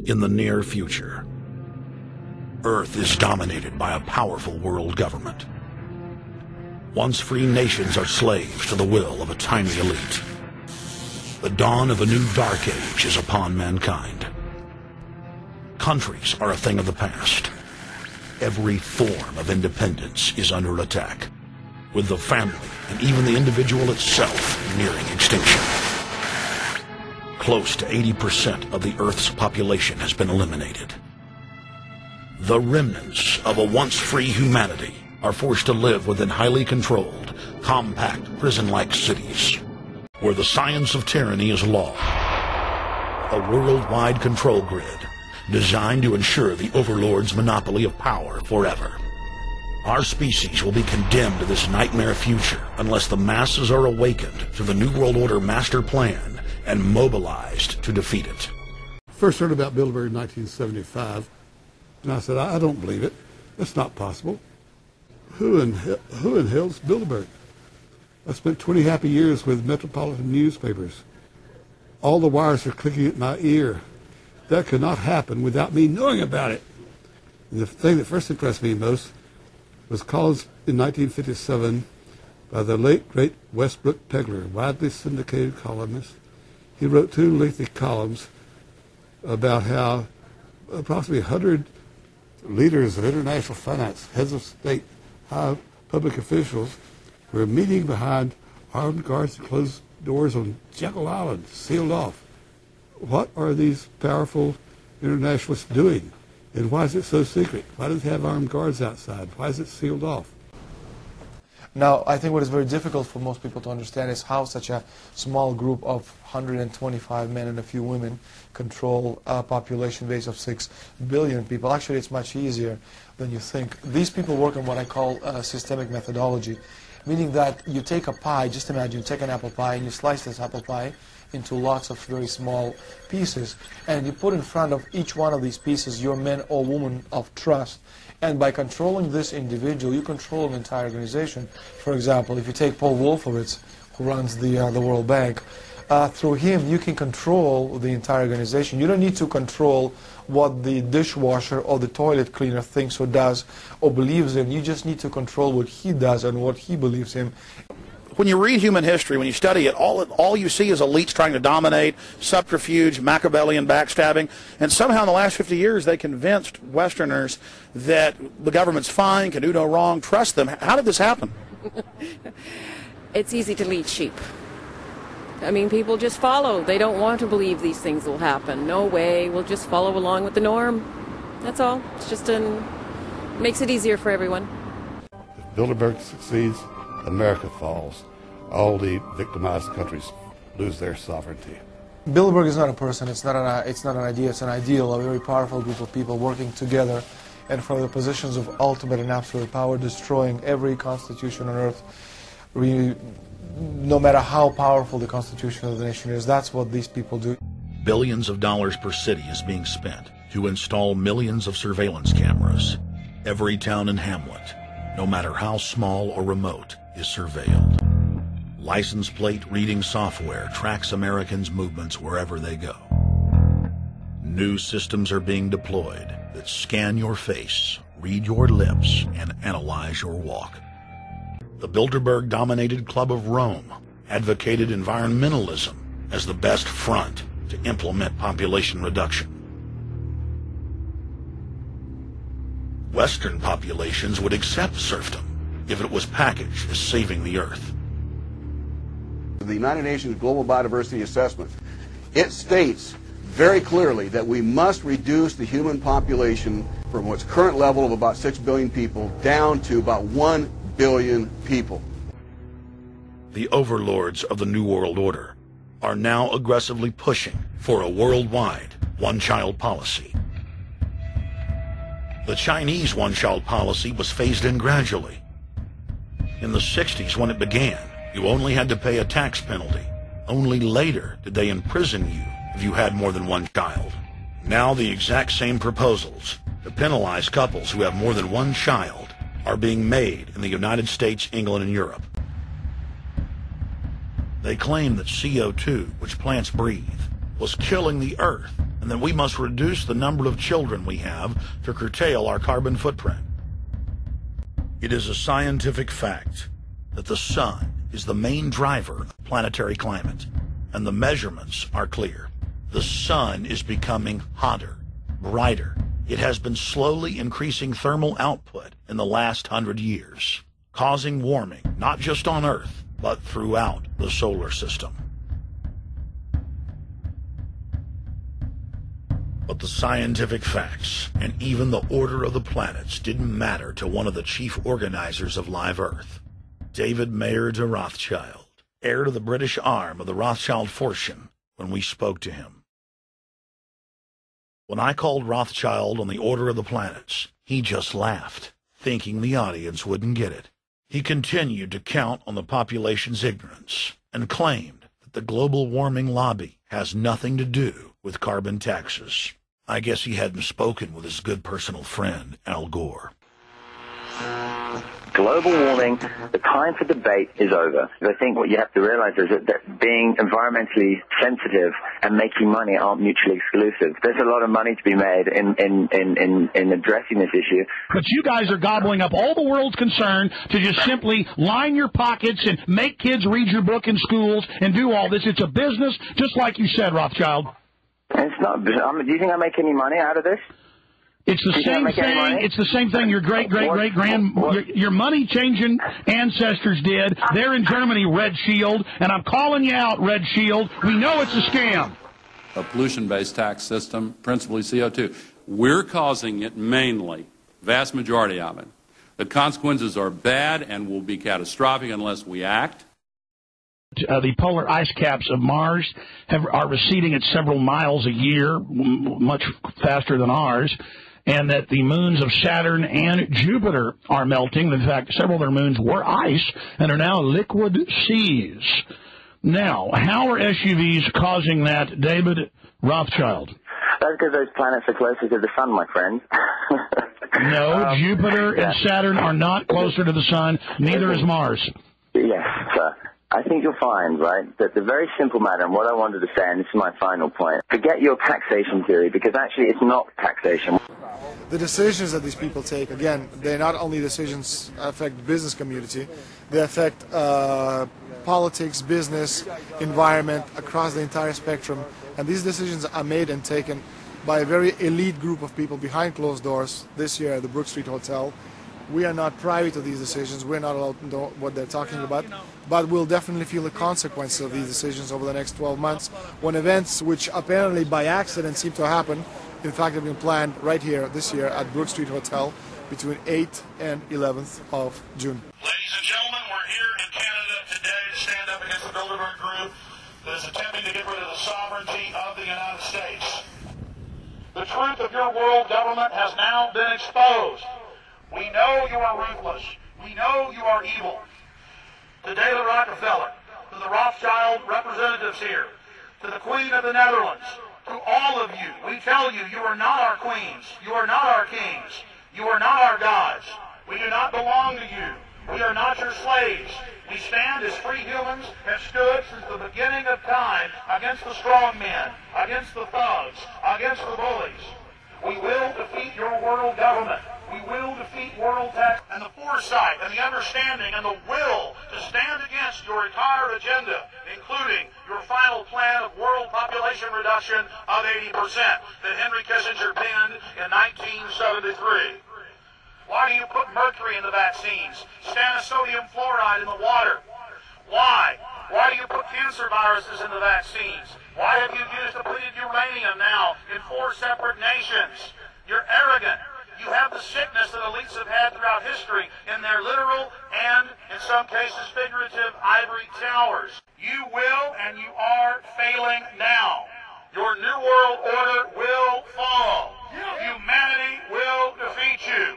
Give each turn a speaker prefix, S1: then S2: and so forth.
S1: in the near future. Earth is dominated by a powerful world government. Once free nations are slaves to the will of a tiny elite. The dawn of a new dark age is upon mankind. Countries are a thing of the past. Every form of independence is under attack, with the family and even the individual itself nearing extinction. Close to 80% of the Earth's population has been eliminated. The remnants of a once free humanity are forced to live within highly controlled, compact, prison-like cities, where the science of tyranny is law. A worldwide control grid designed to ensure the overlord's monopoly of power forever. Our species will be condemned to this nightmare future unless the masses are awakened to the New World Order master plan and mobilized to defeat it.
S2: First heard about Bilderberg in 1975, and I said, I don't believe it. That's not possible. Who in hell's Bilderberg? I spent 20 happy years with metropolitan newspapers. All the wires are clicking at my ear. That could not happen without me knowing about it. And the thing that first impressed me most was columns in 1957 by the late, great Westbrook Pegler, widely syndicated columnist. He wrote 2 lengthy columns about how approximately 100 leaders of international finance, heads of state, high public officials were meeting behind armed guards and closed doors on Jekyll Island, sealed off. What are these powerful internationalists doing? And why is it so secret? Why do they have armed guards outside? Why is it sealed off?
S3: Now, I think what is very difficult for most people to understand is how such a small group of 125 men and a few women control a population base of 6 billion people. Actually, it's much easier than you think. These people work on what I call systemic methodology, meaning that you take a pie, just imagine you take an apple pie and you slice this apple pie into lots of very small pieces, and you put in front of each one of these pieces your man or woman of trust. And by controlling this individual, you control an entire organization. For example, if you take Paul Wolfowitz, who runs the World Bank, through him you can control the entire organization. You don't need to control what the dishwasher or the toilet cleaner thinks or does or believes in. You just need to control what he does and what he believes in.
S4: When you read human history, when you study it, all you see is elites trying to dominate, subterfuge, Machiavellian backstabbing, and somehow in the last 50 years they convinced Westerners that the government's fine, can do no wrong, trust them. How did this happen?
S5: It's easy to lead sheep. I mean, people just follow. They don't want to believe these things will happen. No way, we'll just follow along with the norm. That's all. It's just makes it easier for everyone.
S2: If Bilderberg succeeds, America falls. All the victimized countries lose their sovereignty.
S3: Bilderberg is not a person, it's not an idea, it's an ideal, a very powerful group of people working together and from the positions of ultimate and absolute power, destroying every constitution on earth, no matter how powerful the constitution of the nation is. That's what these people do.
S1: Billions of dollars per city is being spent to install millions of surveillance cameras. Every town and hamlet, no matter how small or remote, is surveilled. License plate reading software tracks Americans' movements wherever they go. New systems are being deployed that scan your face, read your lips, and analyze your walk. The Bilderberg-dominated Club of Rome advocated environmentalism as the best front to implement population reduction. Western populations would accept serfdom if it was packaged as saving the Earth.
S6: The United Nations Global Biodiversity Assessment, it states very clearly that we must reduce the human population from its current level of about 6 billion people down to about 1 billion people.
S1: The overlords of the New World Order are now aggressively pushing for a worldwide one-child policy. The Chinese one-child policy was phased in gradually. In the 60s, when it began, you only had to pay a tax penalty. Only later did they imprison you if you had more than one child. Now the exact same proposals to penalize couples who have more than one child are being made in the United States, England, and Europe. They claim that CO2, which plants breathe, was killing the Earth and that we must reduce the number of children we have to curtail our carbon footprint. It is a scientific fact that the sun is the main driver of planetary climate, and the measurements are clear. The sun is becoming hotter, brighter. It has been slowly increasing thermal output in the last 100 years, causing warming not just on Earth, but throughout the solar system. But the scientific facts and even the order of the planets didn't matter to one of the chief organizers of Live Earth, David Mayer de Rothschild, heir to the British arm of the Rothschild fortune, when we spoke to him. When I called Rothschild on the order of the planets, he just laughed, thinking the audience wouldn't get it. He continued to count on the population's ignorance and claimed that the global warming lobby has nothing to do with carbon taxes. I guess he hadn't spoken with his good personal friend, Al Gore.
S7: Global warming, the time for debate is over. I think what you have to realize is that being environmentally sensitive and making money aren't mutually exclusive. There's a lot of money to be made in addressing this issue.
S8: But you guys are gobbling up all the world's concern to just simply line your pockets and make kids read your book in schools and do all this. It's a business, just like you said, Rothschild.
S7: It's not. Do you think I make any money out of this?
S8: It's the same thing. It's the same thing your your money-changing ancestors did. They're in Germany, Red Shield, and I'm calling you out, Red Shield. We know it's a scam.
S9: A pollution-based tax system, principally CO2. We're causing it mainly, vast majority of it. The consequences are bad and will be catastrophic unless we act.
S8: The polar ice caps of Mars are receding at several miles a year, much faster than ours, and that the moons of Saturn and Jupiter are melting. In fact, several of their moons were ice and are now liquid seas. Now, how are SUVs causing that, David Rothschild?
S7: That's because those planets are closer to the sun, my friend.
S8: No, Jupiter and Saturn are not closer to the sun. Neither is Mars.
S7: Yes, sir. I think you'll find, right, that the very simple matter, and what I wanted to say, and this is my final point, forget your taxation theory, because actually it's not taxation.
S3: The decisions that these people take, again, they not only decisions affect the business community, they affect politics, business, environment, across the entire spectrum. And these decisions are made and taken by a very elite group of people behind closed doors this year at the Brook Street Hotel. We are not privy to these decisions. We're not allowed to know what they're talking about. But we'll definitely feel the consequences of these decisions over the next 12 months when events which apparently by accident seem to happen, in fact, have been planned right here this year at Brook Street Hotel between 8th and 11th of June.
S4: Ladies and gentlemen, we're here in Canada today to stand up against the Bilderberg Group that is attempting to get rid of the sovereignty of the United States. The truth of your world government has now been exposed. We know you are ruthless. We know you are evil. To David Rockefeller, to the Rothschild representatives here, to the Queen of the Netherlands, to all of you, we tell you, you are not our queens. You are not our kings. You are not our gods. We do not belong to you. We are not your slaves. We stand as free humans, have stood since the beginning of time against the strong men, against the thugs, against the bullies. We will defeat your world government. We will defeat world tax, and the foresight and the understanding and the will to stand against your entire agenda, including your final plan of world population reduction of 80% that Henry Kissinger penned in 1973. Why do you put mercury in the vaccines, stannous-sodium fluoride in the water? Why? Why do you put cancer viruses in the vaccines? Why have you used depleted uranium now in 4 separate nations? You're arrogant. You have the sickness that elites have had throughout history in their literal and, in some cases, figurative ivory towers. You will and you are failing now. Your New World Order will fall. Humanity will defeat you.